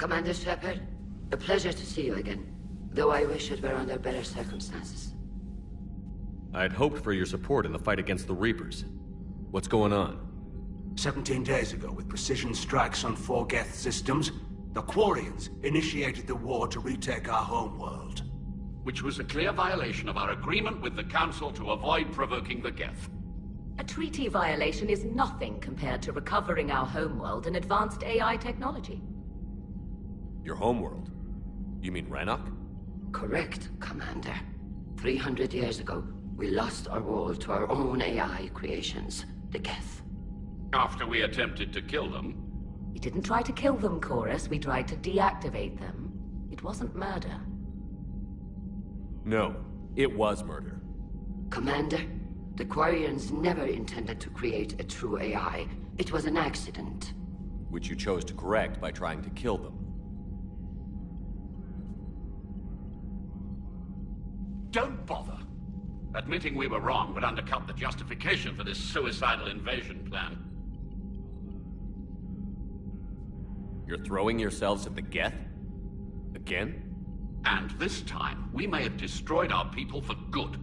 Commander Shepard, a pleasure to see you again, though I wish it were under better circumstances. I had hoped for your support in the fight against the Reapers. What's going on? 17 days ago, with precision strikes on 4 Geth systems, the Quarians initiated the war to retake our homeworld. Which was a clear violation of our agreement with the Council to avoid provoking the Geth. A treaty violation is nothing compared to recovering our homeworld and advanced AI technology. Your homeworld? You mean Rannoch? Correct, Commander. 300 years ago, we lost our world to our own AI creations, the Geth. After we attempted to kill them. We didn't try to kill them, Chorus. We tried to deactivate them. It wasn't murder. No, it was murder. Commander, the Quarians never intended to create a true AI. It was an accident. Which you chose to correct by trying to kill them. Don't bother. Admitting we were wrong would undercut the justification for this suicidal invasion plan. You're throwing yourselves at the Geth? Again? And this time, we may have destroyed our people for good.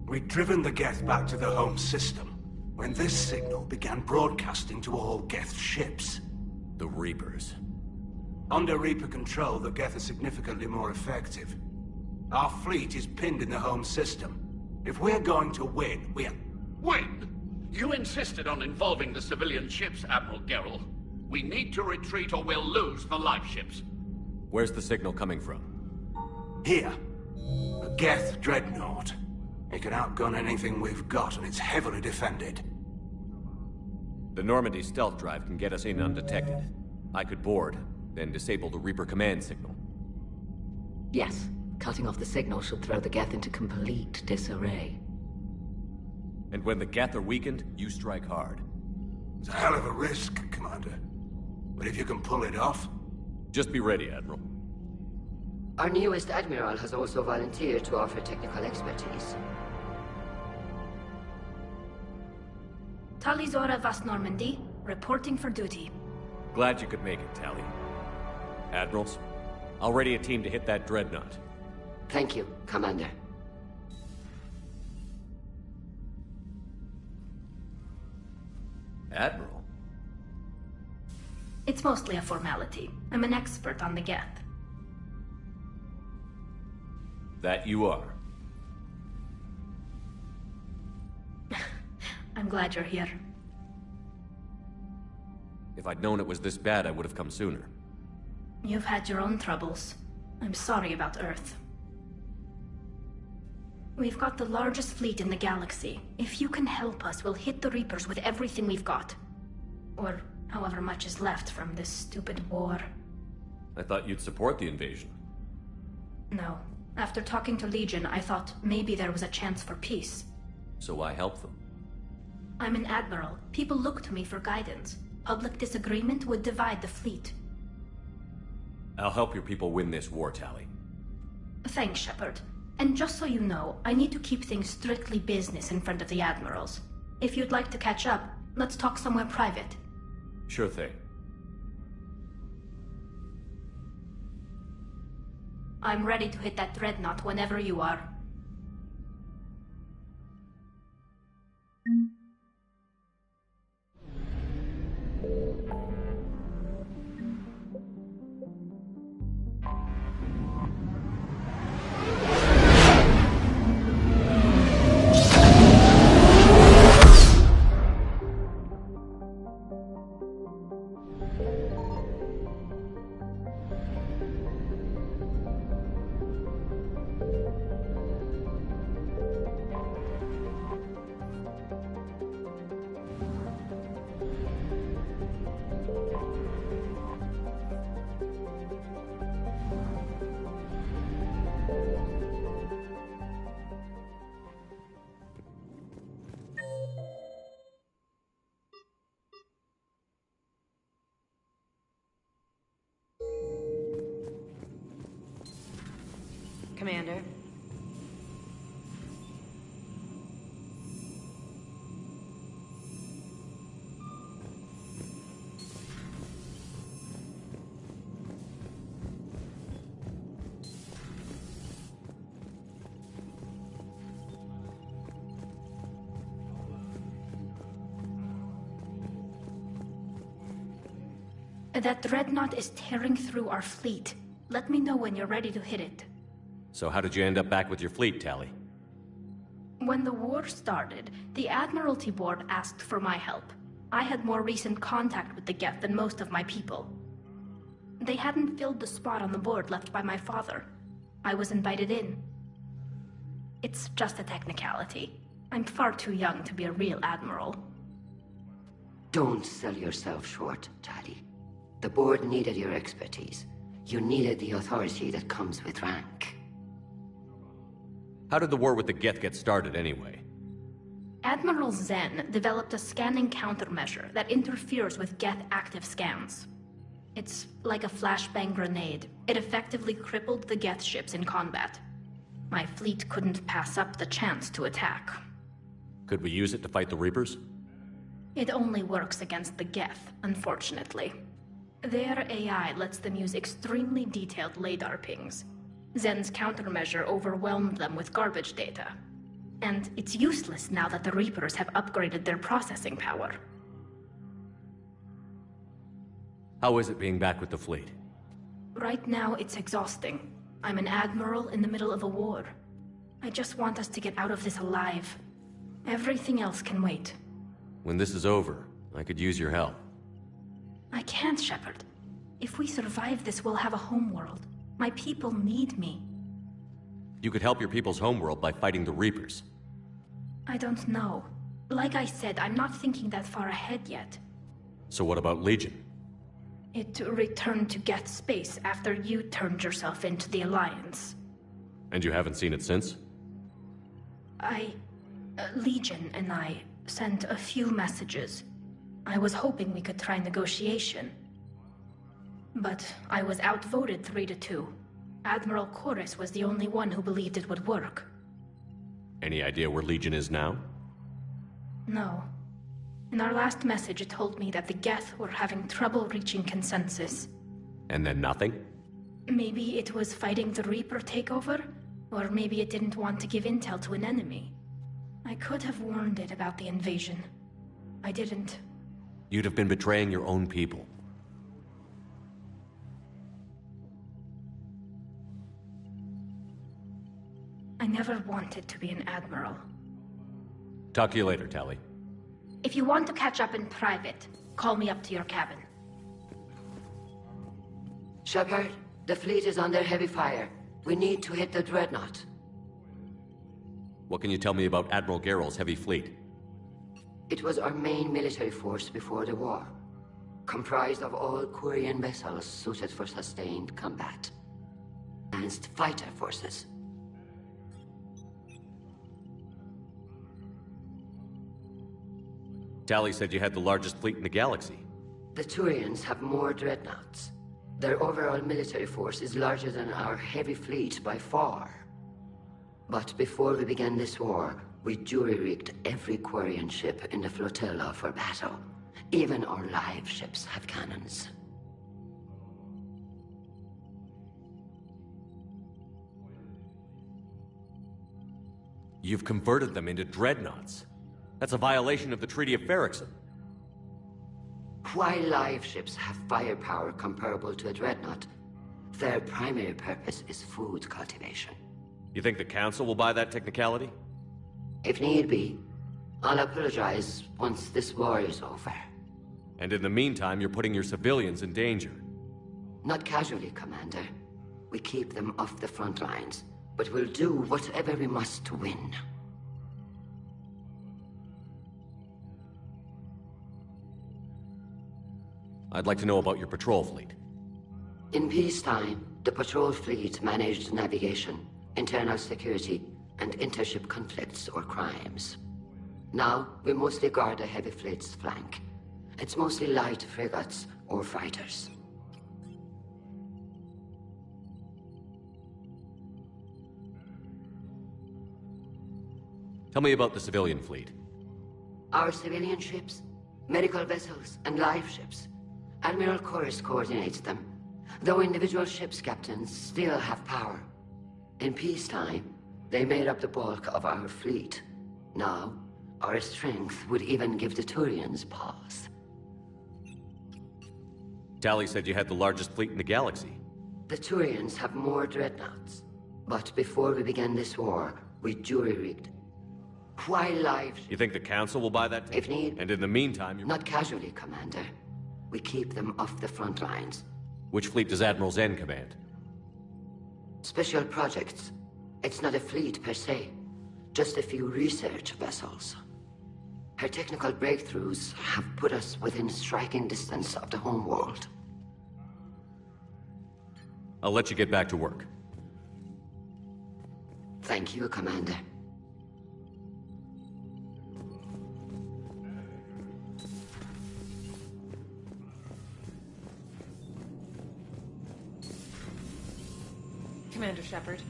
We'd driven the Geth back to the home system, when this signal began broadcasting to all Geth ships. The Reapers. Under Reaper control, the Geth are significantly more effective. Our fleet is pinned in the home system. If we're going to win, Win? You insisted on involving the civilian ships, Admiral Gerrel. We need to retreat or we'll lose the life ships. Where's the signal coming from? Here. A Geth dreadnought. It can outgun anything we've got, and it's heavily defended. The Normandy stealth drive can get us in undetected. I could board, then disable the Reaper command signal. Yes, cutting off the signal should throw the Geth into complete disarray. And when the Geth are weakened, you strike hard. It's a hell of a risk, Commander. But if you can pull it off... Just be ready, Admiral. Our newest Admiral has also volunteered to offer technical expertise. Talizora Vast Normandy, reporting for duty. Glad you could make it, Tally. Admirals, I'll ready a team to hit that dreadnought. Thank you, Commander. Admiral? It's mostly a formality. I'm an expert on the Geth. That you are. I'm glad you're here. If I'd known it was this bad, I would have come sooner. You've had your own troubles. I'm sorry about Earth. We've got the largest fleet in the galaxy. If you can help us, we'll hit the Reapers with everything we've got. Or however much is left from this stupid war. I thought you'd support the invasion. No. After talking to Legion, I thought maybe there was a chance for peace. So I helped them. I'm an admiral. People look to me for guidance. Public disagreement would divide the fleet. I'll help your people win this war, Tally. Thanks, Shepard. And just so you know, I need to keep things strictly business in front of the admirals. If you'd like to catch up, let's talk somewhere private. Sure thing. I'm ready to hit that dreadnought whenever you are. Commander. That dreadnought is tearing through our fleet. Let me know when you're ready to hit it. So how did you end up back with your fleet, Tali? When the war started, the Admiralty Board asked for my help. I had more recent contact with the Geth than most of my people. They hadn't filled the spot on the board left by my father. I was invited in. It's just a technicality. I'm far too young to be a real admiral. Don't sell yourself short, Tali. The board needed your expertise. You needed the authority that comes with rank. How did the war with the Geth get started, anyway? Admiral Zen developed a scanning countermeasure that interferes with Geth active scans. It's like a flashbang grenade. It effectively crippled the Geth ships in combat. My fleet couldn't pass up the chance to attack. Could we use it to fight the Reapers? It only works against the Geth, unfortunately. Their AI lets them use extremely detailed radar pings. Zen's countermeasure overwhelmed them with garbage data. And it's useless now that the Reapers have upgraded their processing power. How is it being back with the fleet? Right now, it's exhausting. I'm an admiral in the middle of a war. I just want us to get out of this alive. Everything else can wait. When this is over, I could use your help. I can't, Shepard. If we survive this, we'll have a homeworld. My people need me. You could help your people's homeworld by fighting the Reapers. I don't know. Like I said, I'm not thinking that far ahead yet. So what about Legion? It returned to Geth space after you turned yourself into the Alliance. And you haven't seen it since? Legion and I sent a few messages. I was hoping we could try negotiation. But I was outvoted 3-2. Admiral Chorus was the only one who believed it would work. Any idea where Legion is now? No. In our last message, it told me that the Geth were having trouble reaching consensus. And then nothing? Maybe it was fighting the Reaper takeover, or maybe it didn't want to give intel to an enemy. I could have warned it about the invasion. I didn't. You'd have been betraying your own people. I never wanted to be an admiral. Talk to you later, Tali. If you want to catch up in private, call me up to your cabin. Shepard, the fleet is under heavy fire. We need to hit the dreadnought. What can you tell me about Admiral Guerra's heavy fleet? It was our main military force before the war, comprised of all Quarian vessels suited for sustained combat. Advanced fighter forces. Tali said you had the largest fleet in the galaxy. The Turians have more dreadnoughts. Their overall military force is larger than our heavy fleet by far. But before we began this war, we jury-rigged every Quarian ship in the flotilla for battle. Even our live ships have cannons. You've converted them into dreadnoughts. That's a violation of the Treaty of Ferrixon. While live ships have firepower comparable to a dreadnought, their primary purpose is food cultivation. You think the Council will buy that technicality? If need be, I'll apologize once this war is over. And in the meantime, you're putting your civilians in danger. Not casually, Commander. We keep them off the front lines, but we'll do whatever we must to win. I'd like to know about your patrol fleet. In peacetime, the patrol fleet managed navigation, internal security, and intership conflicts or crimes. Now, we mostly guard the heavy fleet's flank. It's mostly light frigates or fighters. Tell me about the civilian fleet. Our civilian ships, medical vessels, and live ships. Admiral Chorus coordinates them, though individual ships' captains still have power. In peacetime, they made up the bulk of our fleet. Now, our strength would even give the Turians pause. Tali said you had the largest fleet in the galaxy. The Turians have more dreadnoughts. But before we began this war, we jury-rigged. While lives... You think the Council will buy that? If need. And in the meantime, you're... Not casually, Commander. We keep them off the front lines. Which fleet does Admiral Zen command? Special projects. It's not a fleet per se. Just a few research vessels. Her technical breakthroughs have put us within striking distance of the homeworld. I'll let you get back to work. Thank you, Commander. Commander Shepard.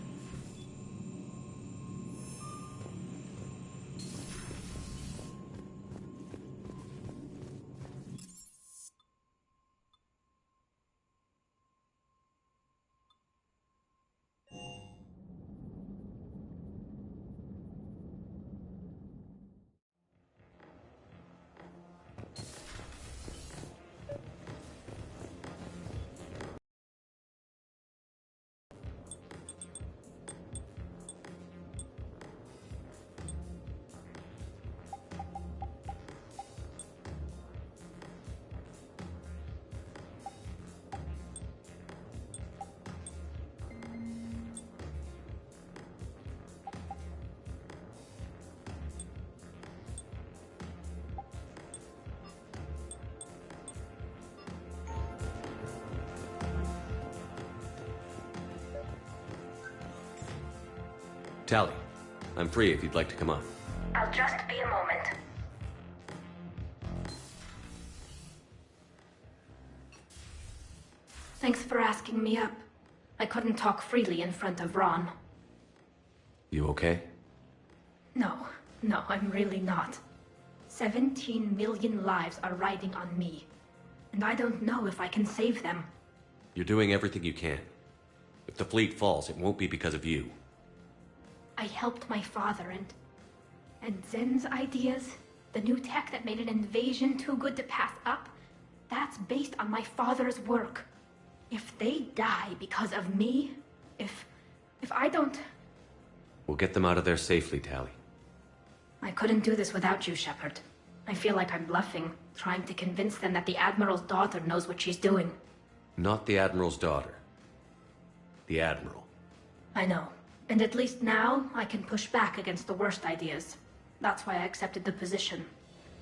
Tali, I'm free if you'd like to come on. I'll just be a moment. Thanks for asking me up. I couldn't talk freely in front of Ron. You okay? No, I'm really not. 17 million lives are riding on me. And I don't know if I can save them. You're doing everything you can. If the fleet falls, it won't be because of you. I helped my father and Zen's ideas, the new tech that made an invasion too good to pass up, that's based on my father's work. If they die because of me, if I don't... We'll get them out of there safely, Tali. I couldn't do this without you, Shepard. I feel like I'm bluffing, trying to convince them that the Admiral's daughter knows what she's doing. Not the Admiral's daughter. The Admiral. I know. And at least now, I can push back against the worst ideas. That's why I accepted the position.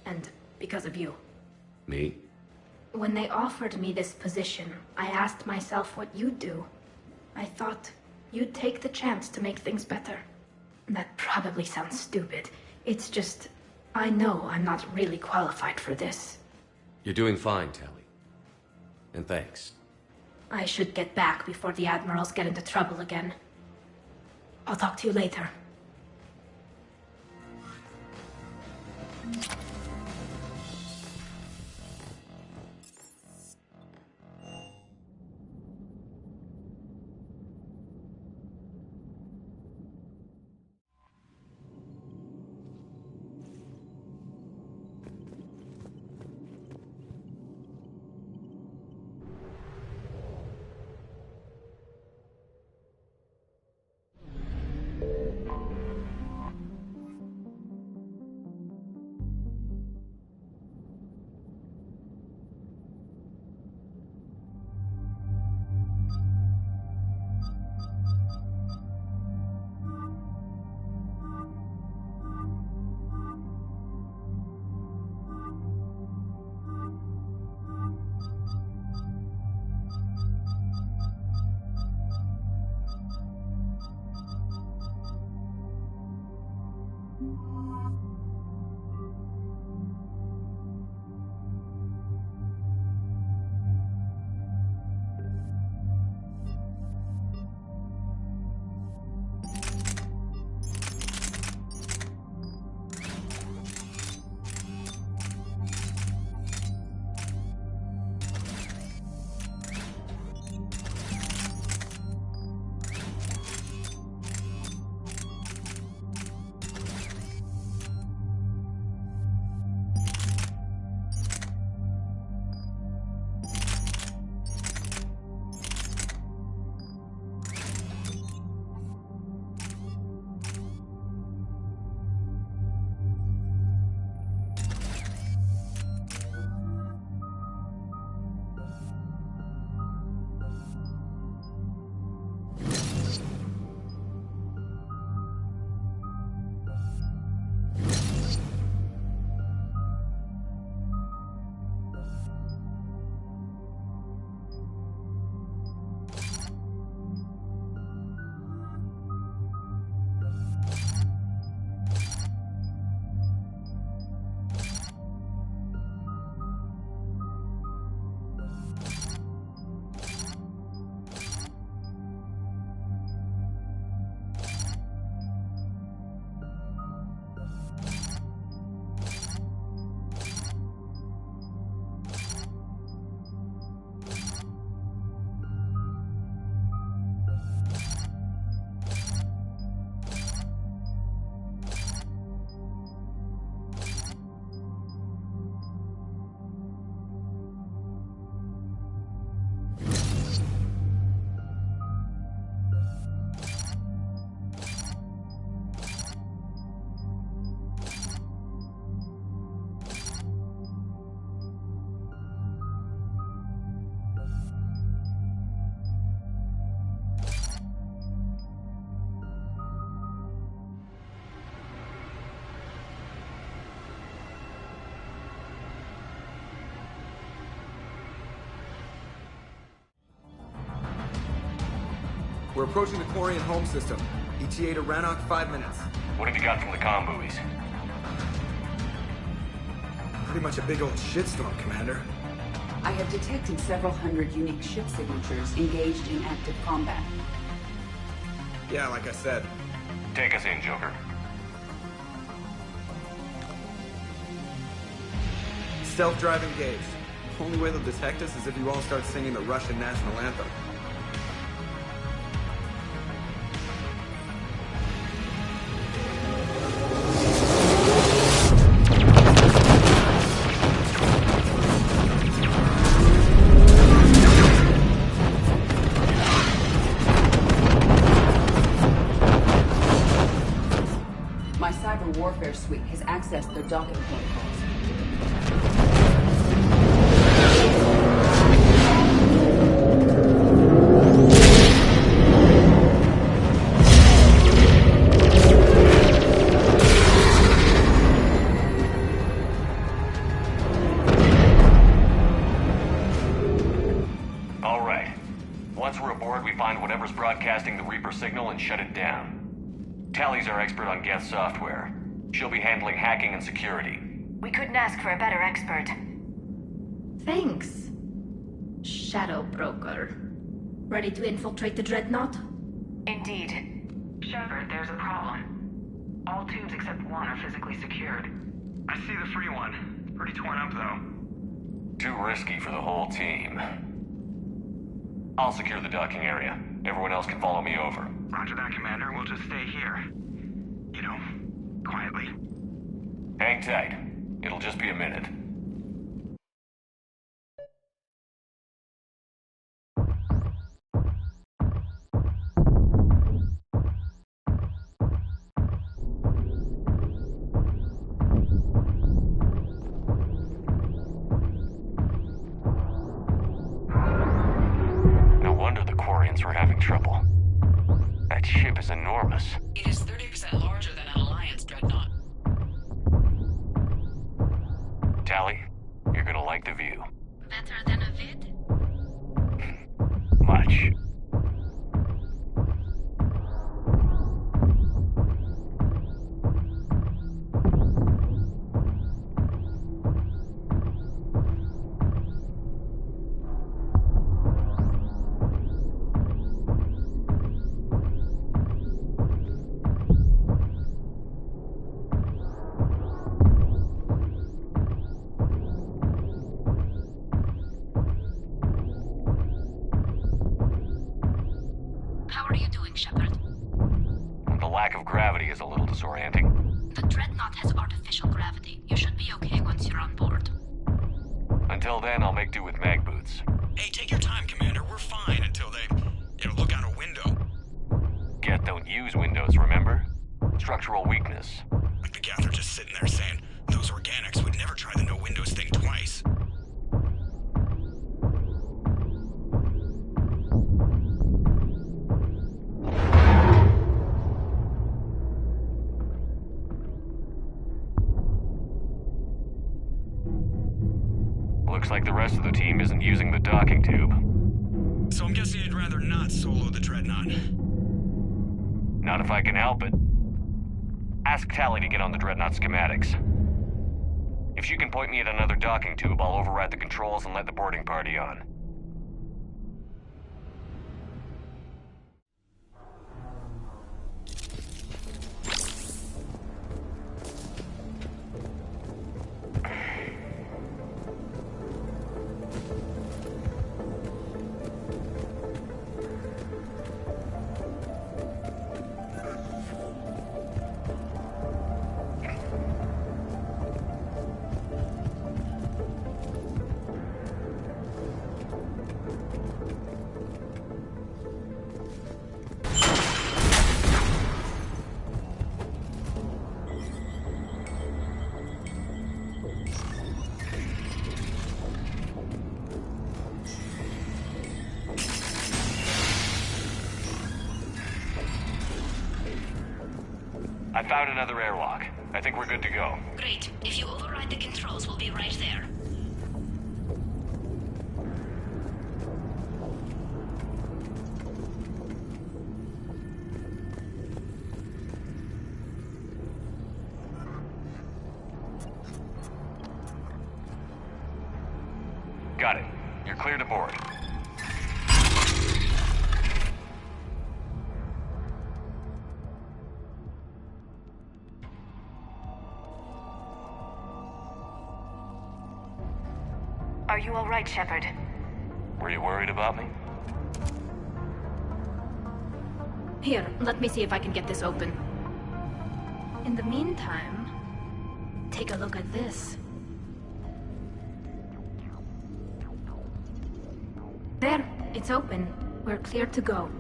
And because of you. Me? When they offered me this position, I asked myself what you'd do. I thought you'd take the chance to make things better. That probably sounds stupid. It's just, I know I'm not really qualified for this. You're doing fine, Tali. And thanks. I should get back before the Admirals get into trouble again. I'll talk to you later. We're approaching the Quarian home system. ETA to Rannoch, 5 minutes. What have you got from the comm buoys? Pretty much a big old shitstorm, Commander. I have detected several hundred unique ship signatures engaged in active combat. Yeah, like I said. Take us in, Joker. Stealth drive engaged. Only way they'll detect us is if you all start singing the Russian national anthem. My cyber warfare suite has accessed their docking protocols. All right. Once we're aboard, we find whatever's broadcasting the Reaper signal and shut it down. Tally's our expert on Geth software. She'll be handling hacking and security. We couldn't ask for a better expert. Thanks, Shadow Broker. Ready to infiltrate the Dreadnought? Indeed. Shepard, there's a problem. All tubes except one are physically secured. I see the free one. It's pretty torn up, though. Too risky for the whole team. I'll secure the docking area. Everyone else can follow me over. Roger that, Commander. We'll just stay here. You know, quietly. Hang tight. It'll just be a minute. No wonder the Quarians were having trouble. That ship is enormous. It is 30% larger than an Alliance dreadnought. Tally, you're gonna like the view. Better than a vid? Much. How are you doing, Shepard? The lack of gravity is a little disorienting. The Dreadnought has artificial gravity. You should be okay once you're on board. Until then, I'll make do with mag boots. Hey, take your time, Commander. We're fine until they, look out a window. Geth don't use windows, remember? Structural weakness. Like the Geth are just sitting there saying, those organics would never try the no windows thing twice. Looks like the rest of the team isn't using the docking tube. So I'm guessing you'd rather not solo the Dreadnought. Not if I can help it. Ask Tally to get on the Dreadnought schematics. If she can point me at another docking tube, I'll override the controls and let the boarding party on. I found another airlock. I think we're good to go. Great. If you override the controls, we'll be right there. Got it. You're clear to board. Are you all right, Shepard? Were you worried about me? Here, let me see if I can get this open. In the meantime, take a look at this. There, it's open. We're clear to go.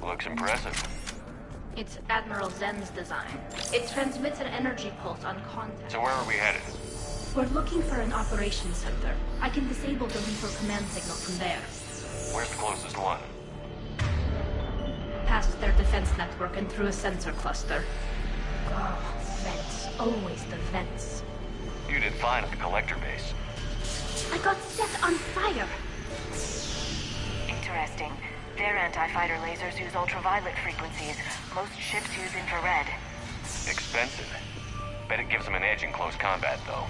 Looks impressive. It's Admiral Zen's design. It transmits an energy pulse on contact. So where are we headed? We're looking for an operations center. I can disable the Reaper command signal from there. Where's the closest one? Past their defense network and through a sensor cluster. Oh, vents. Always the vents. You did fine at the collector base. I got set on fire! Interesting. Their anti-fighter lasers use ultraviolet frequencies. Most ships use infrared. Expensive. Bet it gives them an edge in close combat, though.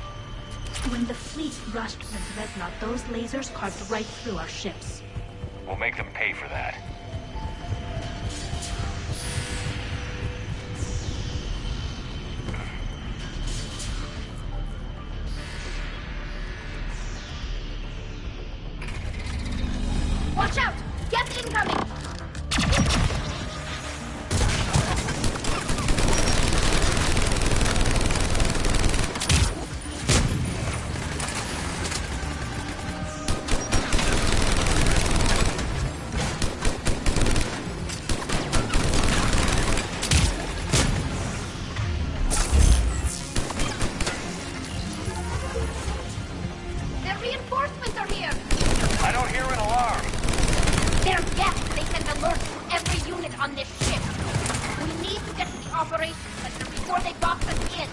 When the fleet rushed the Dreadnought, those lasers carved right through our ships. We'll make them pay for that. Watch out! Get incoming! Their reinforcements are here! I don't hear an alarm. They're guests. They send alerts to every unit on this ship. We need to get to the operations center before they box us in.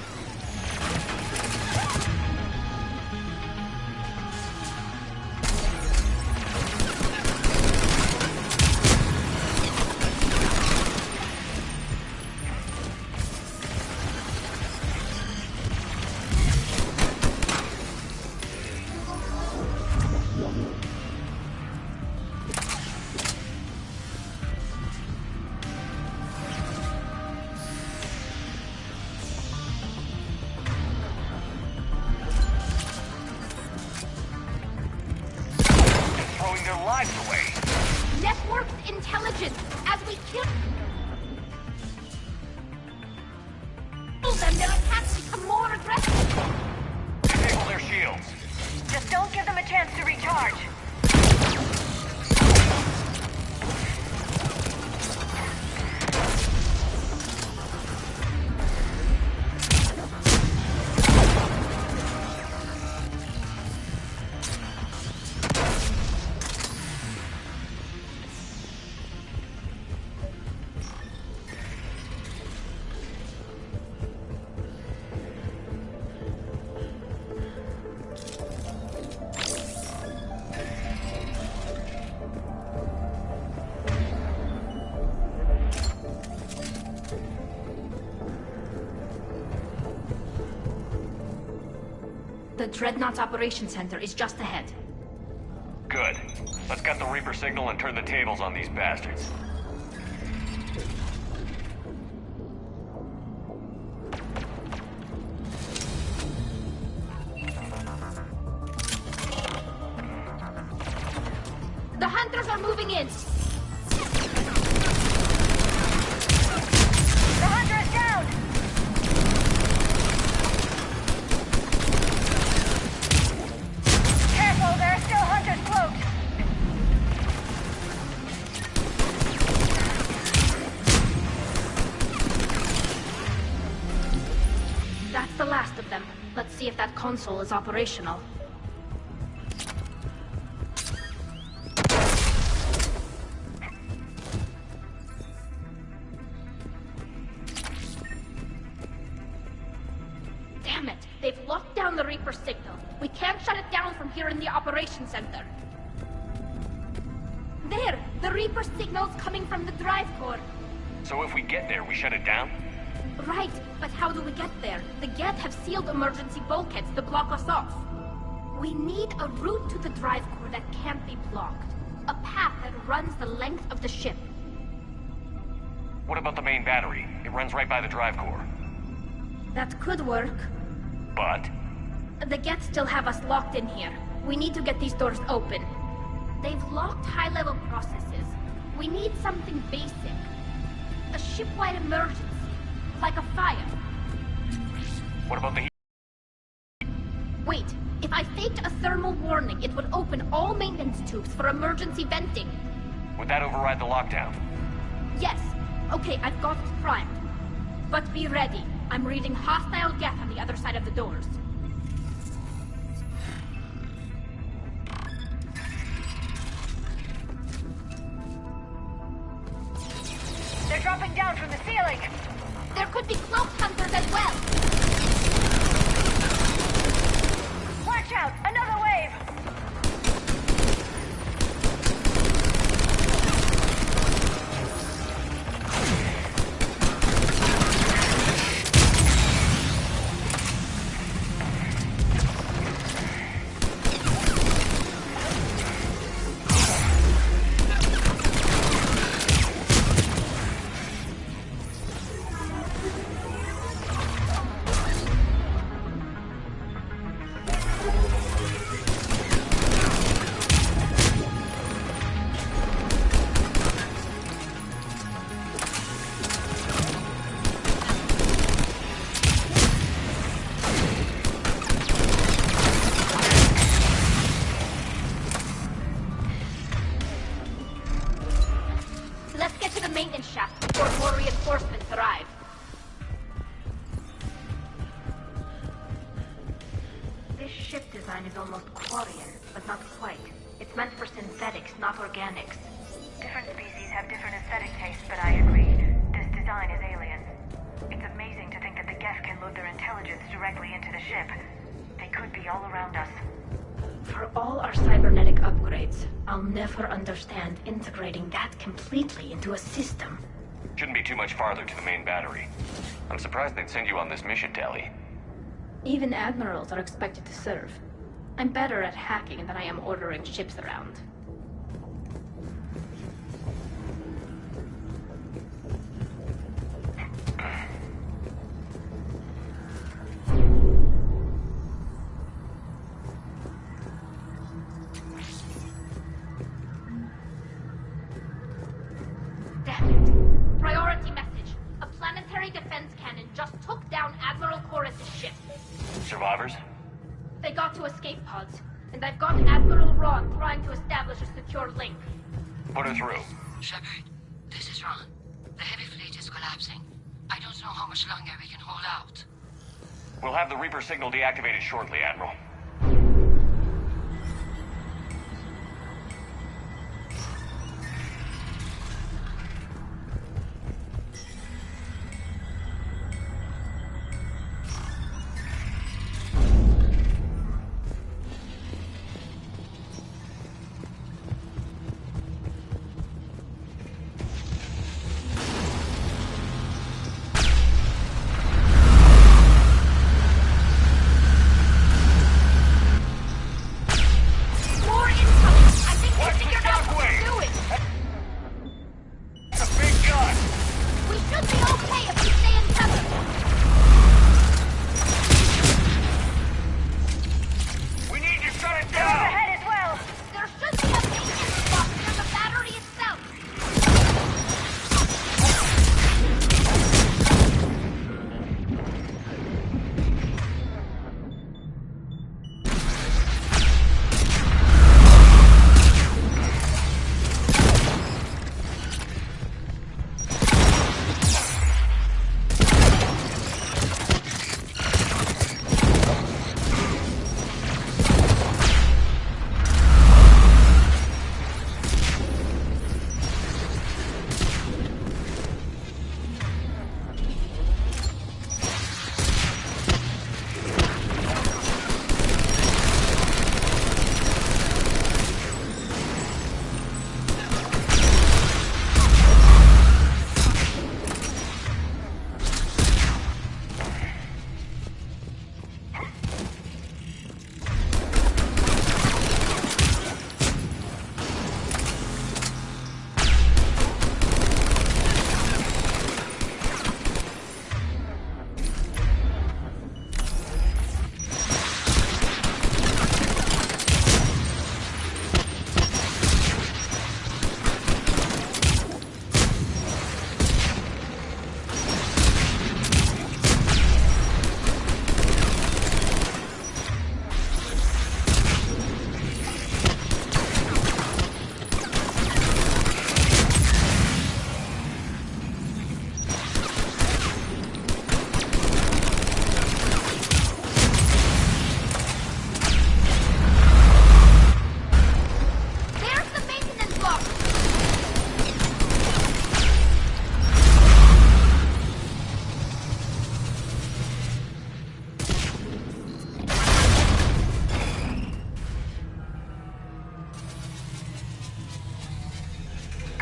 Throwing their lives away. Networked intelligence. As we kill them, their attacks become more aggressive. Disable their shields. Just don't give them a chance to recharge. The Dreadnought's operation center is just ahead. Good. Let's get the Reaper signal and turn the tables on these bastards. The hunters are moving in. The hunter is down! Careful, there are still hunters cloaked! That's the last of them. Let's see if that console is operational. Reaper signal. We can't shut it down from here in the operations center. There! The Reaper signal's coming from the drive core. So if we get there, we shut it down? Right, but how do we get there? The Geth have sealed emergency bulkheads to block us off. We need a route to the drive core that can't be blocked. A path that runs the length of the ship. What about the main battery? It runs right by the drive core. That could work. But? The Geth still have us locked in here. We need to get these doors open. They've locked high-level processes. We need something basic. A ship-wide emergency. Like a fire. What about the heat? Wait, if I faked a thermal warning, it would open all maintenance tubes for emergency venting. Would that override the lockdown? Yes. Okay, I've got it primed. But be ready. I'm reading hostile Geth on the other side of the doors. They're dropping down from the ceiling! There could be cloaked hunters as well! Watch out! Another wave! Never understand integrating that completely into a system. Shouldn't be too much farther to the main battery. I'm surprised they'd send you on this mission, Tali. Even admirals are expected to serve. I'm better at hacking than I am ordering ships around. They got to escape pods, and I've got Admiral Ron trying to establish a secure link. Put her through. Shepard, this is Ron. The heavy fleet is collapsing. I don't know how much longer we can hold out. We'll have the Reaper signal deactivated shortly, Admiral.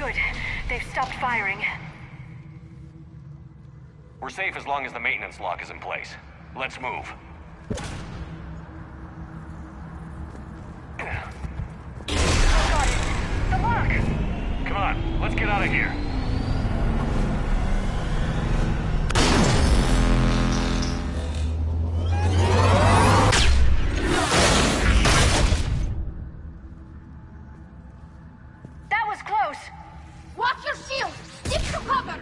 Good. They've stopped firing. We're safe as long as the maintenance lock is in place. Let's move. Got it. The lock! Come on, let's get out of here. That was close! Watch your shield! Stick to cover!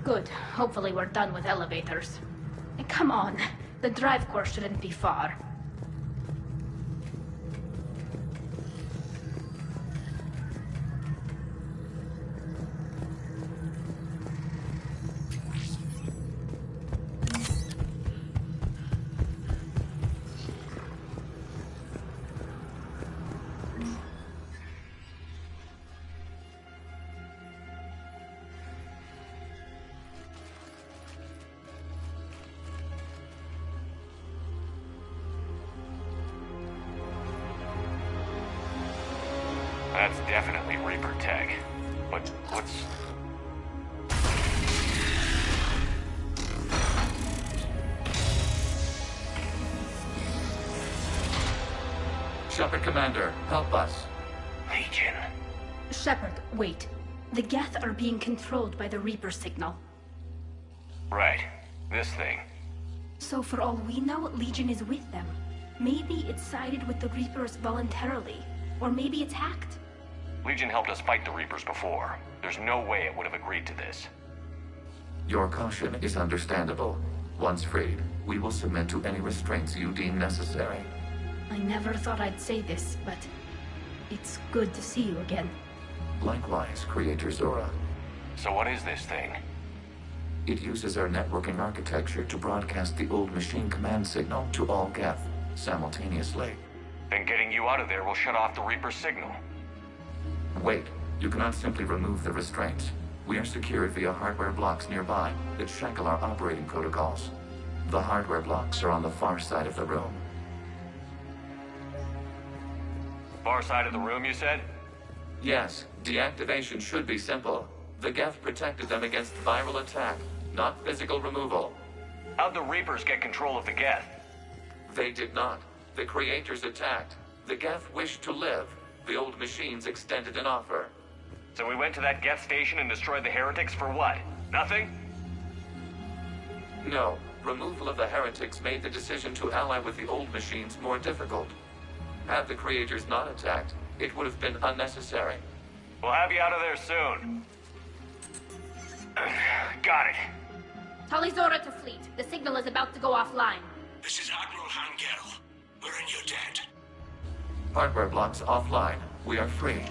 Good. Hopefully we're done with elevators. Come on. The drive course shouldn't be far. That's definitely Reaper tech. But what's... Shepard Commander, help us. Legion. Shepard, wait. The Geth are being controlled by the Reaper signal. Right. This thing. So for all we know, Legion is with them. Maybe it sided with the Reapers voluntarily. Or maybe it's hacked. Legion helped us fight the Reapers before. There's no way it would have agreed to this. Your caution is understandable. Once freed, we will submit to any restraints you deem necessary. I never thought I'd say this, but it's good to see you again. Likewise, Creator Zora. So what is this thing? It uses our networking architecture to broadcast the old machine command signal to all Geth simultaneously. Then getting you out of there will shut off the Reaper signal. Wait, you cannot simply remove the restraints. We are secured via hardware blocks nearby that shackle our operating protocols. The hardware blocks are on the far side of the room. Far side of the room, you said? Yes, deactivation should be simple. The Geth protected them against viral attack, not physical removal. How'd the Reapers get control of the Geth? They did not. The Creators attacked. The Geth wished to live. The old machines extended an offer. So we went to that Geth station and destroyed the heretics for what? Nothing? No. Removal of the heretics made the decision to ally with the old machines more difficult. Had the Creators not attacked, it would have been unnecessary. We'll have you out of there soon. Got it. Tali Zora to fleet. The signal is about to go offline. This is Admiral Guerra. We're in your debt. Hardware blocks offline. We are free.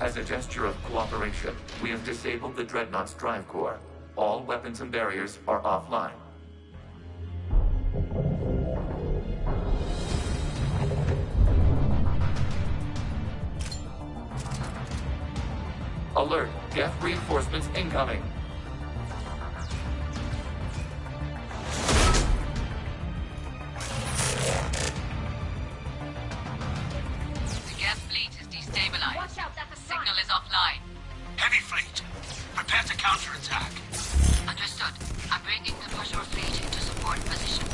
As a gesture of cooperation, we have disabled the Dreadnought's drive core. All weapons and barriers are offline. Alert! Geth reinforcements incoming! The Geth fleet is destabilized. Watch out, that's a signal is offline. Heavy fleet, prepare to counterattack. Understood. I'm bringing the Pusher fleet into support position.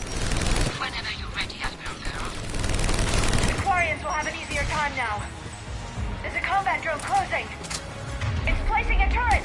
Whenever you're ready, Admiral Guerra. The Quarians will have an easier time now. There's a combat drone closing. It's placing a turret.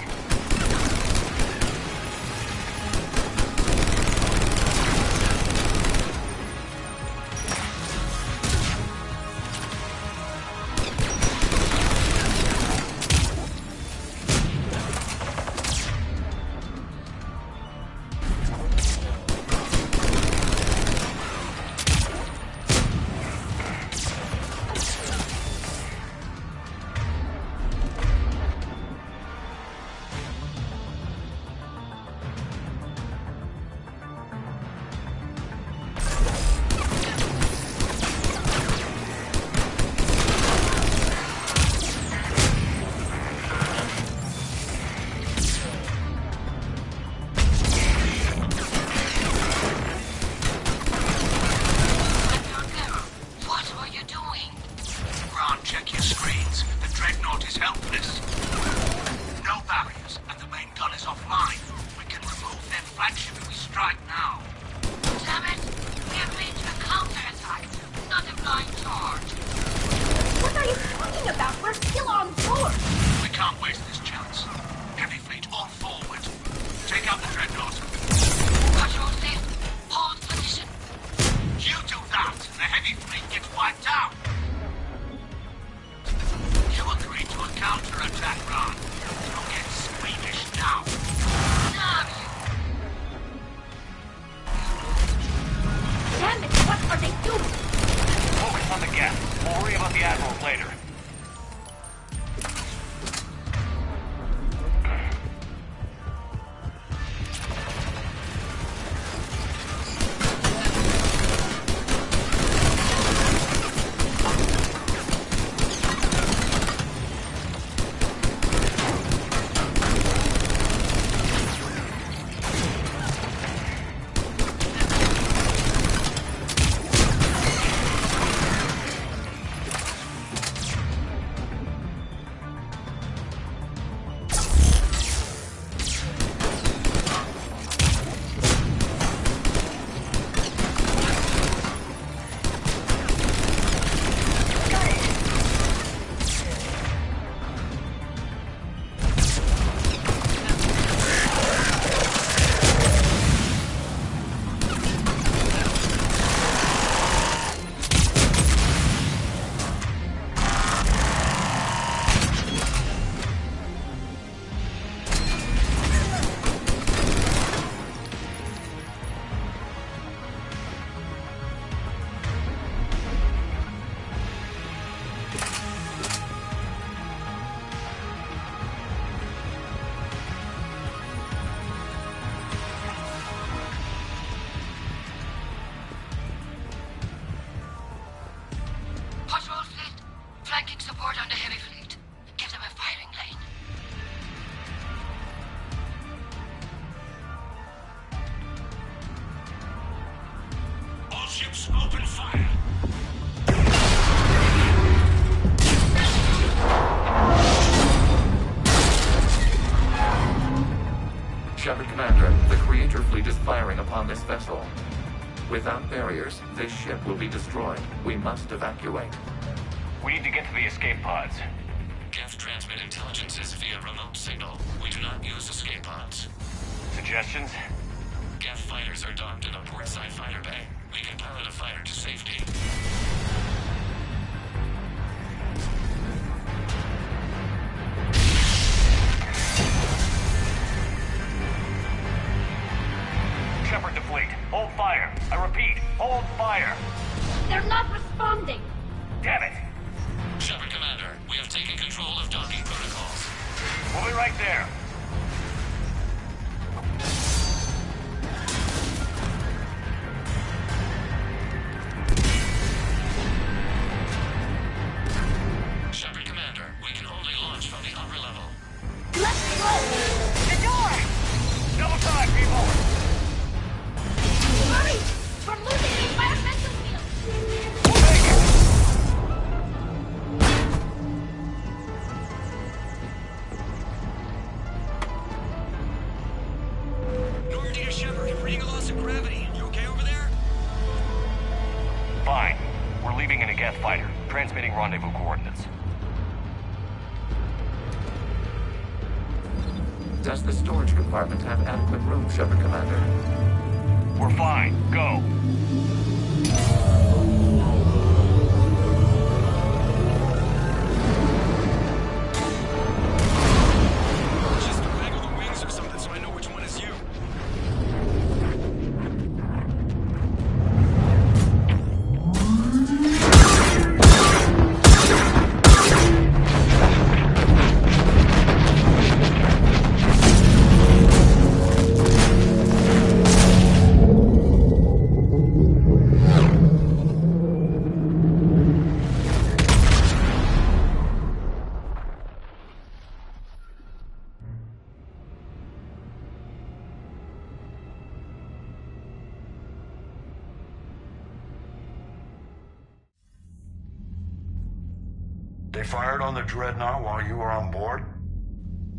Report on the heavy fleet. Give them a firing lane. All ships, open fire! Shepard Commander, the Creator fleet is firing upon this vessel. Without barriers, this ship will be destroyed. We must evacuate. We need to get to the escape pods. Geth transmit intelligences via remote signal. We do not use escape pods. Suggestions? Geth fighters are docked in a portside fighter bay. We can pilot a fighter to safety. Shepard to fleet. Hold fire. I repeat, hold fire. They're not responding. Damn it. Shepard Commander, we have taken control of docking protocols. We'll be right there. Shepard Commander, we can only launch from the upper level. Let's go! The door! Double time, people. Hurry! We're losing the environmental field! We'll make it. Normandy to Shepard, reading a loss of gravity. You okay over there? Fine. We're leaving in a Geth fighter. Transmitting rendezvous coordinates. Does the storage compartment have adequate room, Shepard Commander? We're fine. Go. Just waggle the wings or something so I know which one is you. They fired on the Dreadnought while you were on board?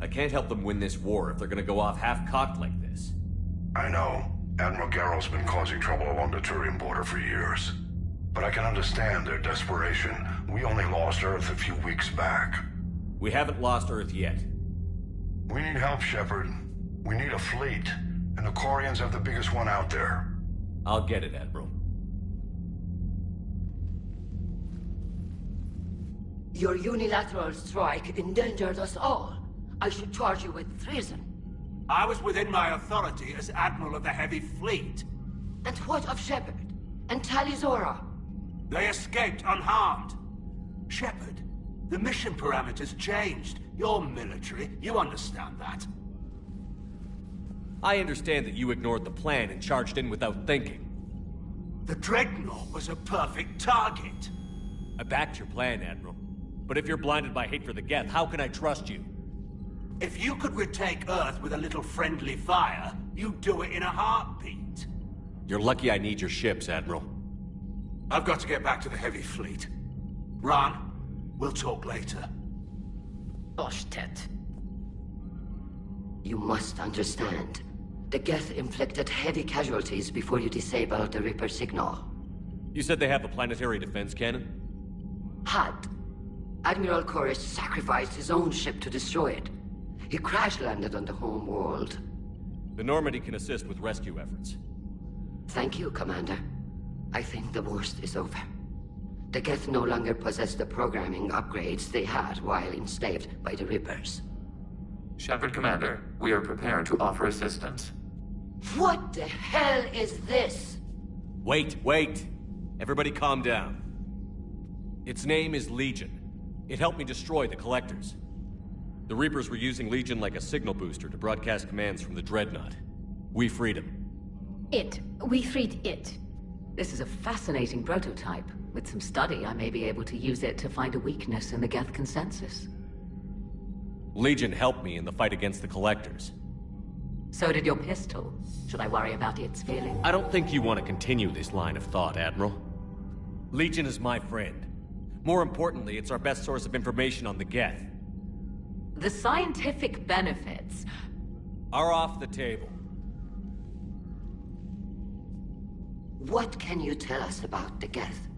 I can't help them win this war if they're gonna go off half-cocked like this. I know. Admiral Guerra's been causing trouble along the Turian border for years. But I can understand their desperation. We only lost Earth a few weeks back. We haven't lost Earth yet. We need help, Shepard. We need a fleet. And the Quarians have the biggest one out there. I'll get it, Admiral. Your unilateral strike endangered us all. I should charge you with treason. I was within my authority as Admiral of the Heavy Fleet. And what of Shepard? And Talizora? They escaped unharmed. Shepard, the mission parameters changed. You're military, you understand that. I understand that you ignored the plan and charged in without thinking. The Dreadnought was a perfect target. I backed your plan, Admiral. But if you're blinded by hate for the Geth, how can I trust you? If you could retake Earth with a little friendly fire, you'd do it in a heartbeat. You're lucky I need your ships, Admiral. I've got to get back to the Heavy Fleet. Ron, we'll talk later. Oshtet. You must understand. The Geth inflicted heavy casualties before you disabled the Reaper signal. You said they have a planetary defense cannon? Had. Admiral Koresh sacrificed his own ship to destroy it. He crash-landed on the home world. The Normandy can assist with rescue efforts. Thank you, Commander. I think the worst is over. The Geth no longer possess the programming upgrades they had while enslaved by the Reapers. Shepard Commander, we are prepared to offer assistance. What the hell is this? Wait. Everybody calm down. Its name is Legion. It helped me destroy the Collectors. The Reapers were using Legion like a signal booster to broadcast commands from the Dreadnought. We freed him. We freed it. This is a fascinating prototype. With some study, I may be able to use it to find a weakness in the Geth consensus. Legion helped me in the fight against the Collectors. So did your pistol. Should I worry about its feeling? I don't think you want to continue this line of thought, Admiral. Legion is my friend. More importantly, it's our best source of information on the Geth. The scientific benefits are off the table. What can you tell us about the Geth?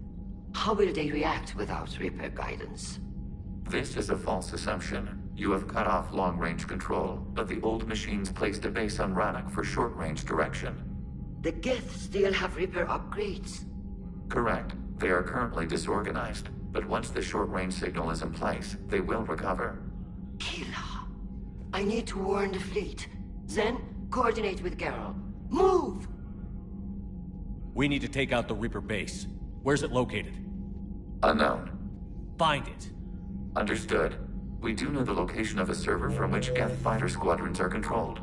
How will they react without Reaper guidance? This is a false assumption. You have cut off long-range control, but the old machines placed a base on Rannoch for short-range direction. The Geth still have Reaper upgrades? Correct. They are currently disorganized, but once the short-range signal is in place, they will recover. Killa, I need to warn the fleet. Then, coordinate with Guerra. Move! We need to take out the Reaper base. Where's it located? Unknown. Find it. Understood. We do know the location of a server from which Geth fighter squadrons are controlled.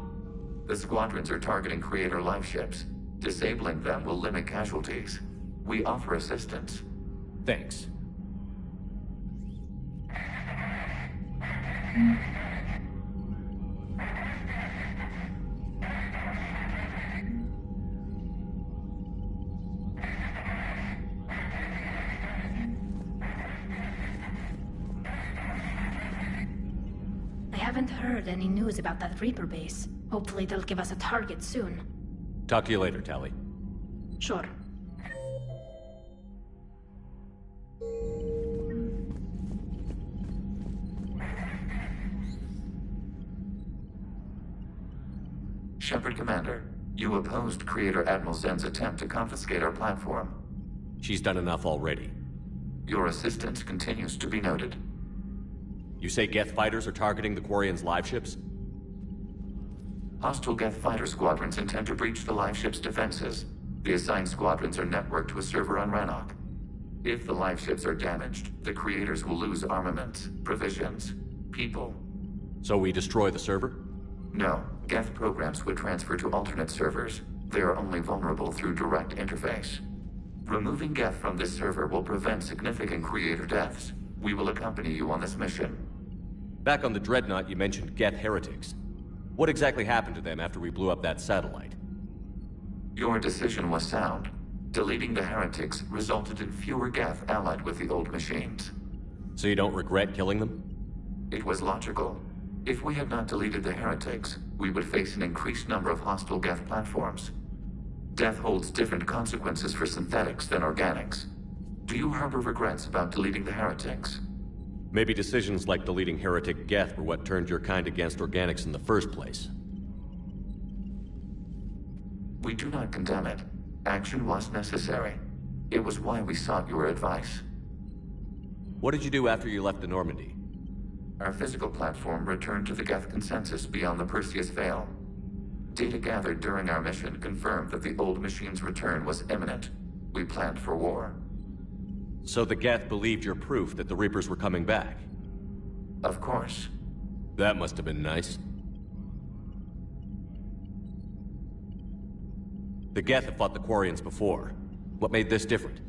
The squadrons are targeting Creator live ships. Disabling them will limit casualties. We offer assistance. Thanks. I haven't heard any news about that Reaper base. Hopefully they'll give us a target soon. Talk to you later, Tali. Sure. Shepard Commander, you opposed Creator Admiral Zen's attempt to confiscate our platform. She's done enough already. Your assistance continues to be noted. You say Geth fighters are targeting the Quarians' live ships? Hostile Geth fighter squadrons intend to breach the live ship's defenses. The assigned squadrons are networked to a server on Rannoch. If the live ships are damaged, the Creators will lose armaments, provisions, people. So we destroy the server? No. Geth programs would transfer to alternate servers. They are only vulnerable through direct interface. Removing Geth from this server will prevent significant Creator deaths. We will accompany you on this mission. Back on the Dreadnought, you mentioned Geth heretics. What exactly happened to them after we blew up that satellite? Your decision was sound. Deleting the heretics resulted in fewer Geth allied with the old machines. So you don't regret killing them? It was logical. If we had not deleted the heretics, we would face an increased number of hostile Geth platforms. Death holds different consequences for synthetics than organics. Do you harbor regrets about deleting the heretics? Maybe decisions like deleting heretic Geth were what turned your kind against organics in the first place. We do not condemn it. Action was necessary. It was why we sought your advice. What did you do after you left the Normandy? Our physical platform returned to the Geth consensus beyond the Perseus Veil. Data gathered during our mission confirmed that the old machine's return was imminent. We planned for war. So the Geth believed your proof that the Reapers were coming back? Of course. That must have been nice. The Geth have fought the Quarians before. What made this different?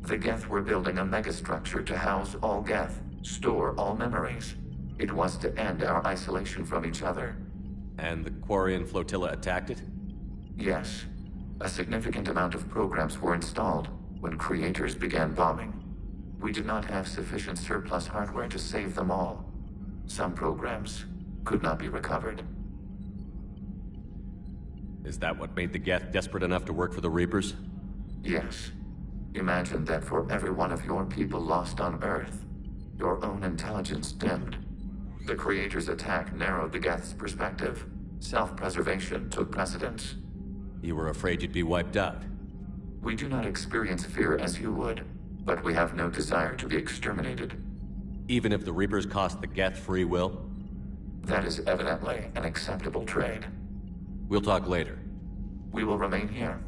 The Geth were building a megastructure to house all Geth, store all memories. It was to end our isolation from each other. And the Quarian flotilla attacked it? Yes. A significant amount of programs were installed when Creators began bombing. We did not have sufficient surplus hardware to save them all. Some programs could not be recovered. Is that what made the Geth desperate enough to work for the Reapers? Yes. Imagine that for every one of your people lost on Earth, your own intelligence dimmed. The Creators' attack narrowed the Geth's perspective. Self-preservation took precedence. You were afraid you'd be wiped out. We do not experience fear as you would, but we have no desire to be exterminated. Even if the Reapers cost the Geth free will? That is evidently an acceptable trade. We'll talk later. We will remain here.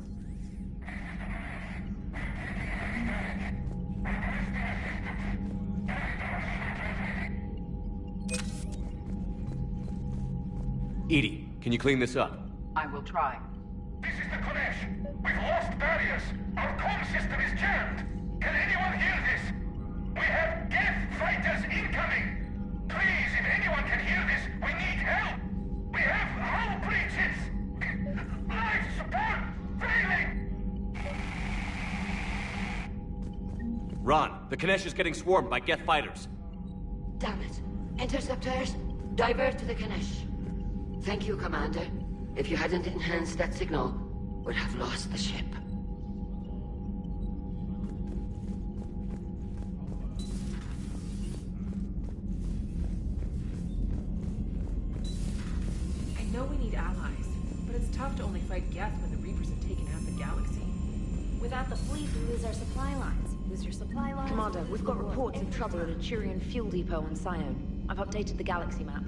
Edie, can you clean this up? I will try. This is Mr. Konesh. We've lost barriers. Our comm system is jammed. Can anyone hear this? We have Geth fighters incoming. Please, if anyone can hear this, we need help. We have hull breaches. Life support failing. Ron, the Kanesh is getting swarmed by Geth fighters. Damn it. Interceptors, divert to the Kanesh. Thank you, Commander. If you hadn't enhanced that signal, we'd have lost the ship. I know we need allies, but it's tough to only fight Geth when the Reapers have taken half the galaxy. Without the fleet, we lose our supply lines. Lose your supply lines? Commander, we've got reports of trouble at a Turian fuel depot on Sion. I've updated the galaxy map.